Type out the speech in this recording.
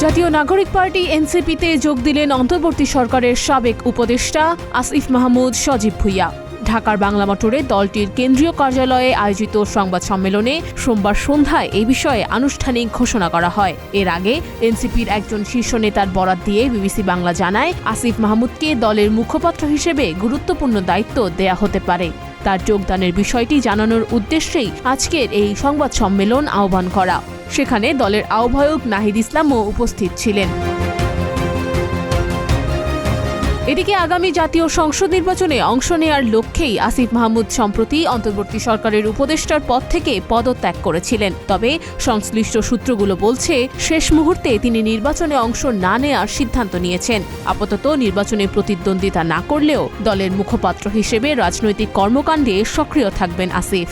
জাতীয় নাগরিক পার্টি এনসিপিতে যোগ দিলেন অন্তর্বর্তী সরকারের সাবেক উপদেষ্টা আসিফ মাহমুদ সজীব ভুঁইয়া। ঢাকার বাংলা মোটরে দলটির কেন্দ্রীয় কার্যালয়ে আয়োজিত সংবাদ সম্মেলনে সোমবার সন্ধ্যায় এই বিষয়ে আনুষ্ঠানিক ঘোষণা করা হয়। এর আগে এনসিপির একজন শীর্ষ নেতার বরাত দিয়ে বিবিসি বাংলা জানায়, আসিফ মাহমুদকে দলের মুখপাত্র হিসেবে গুরুত্বপূর্ণ দায়িত্ব দেয়া হতে পারে। তার যোগদানের বিষয়টি জানানোর উদ্দেশ্যেই আজকের এই সংবাদ সম্মেলন আহ্বান করা। সেখানে দলের আহ্বায়ক নাহিদ ইসলামও উপস্থিত ছিলেন। এদিকে আগামী জাতীয় সংসদ নির্বাচনে অংশ নেয়ার লক্ষ্যেই আসিফ মাহমুদ সম্প্রতি অন্তর্বর্তী সরকারের উপদেষ্টার পদ থেকে পদত্যাগ করেছিলেন। তবে সংশ্লিষ্ট সূত্রগুলো বলছে, শেষ মুহূর্তে তিনি নির্বাচনে অংশ না নেয়ার সিদ্ধান্ত নিয়েছেন। আপাতত নির্বাচনে প্রতিদ্বন্দ্বিতা না করলেও দলের মুখপাত্র হিসেবে রাজনৈতিক কর্মকাণ্ডে সক্রিয় থাকবেন আসিফ।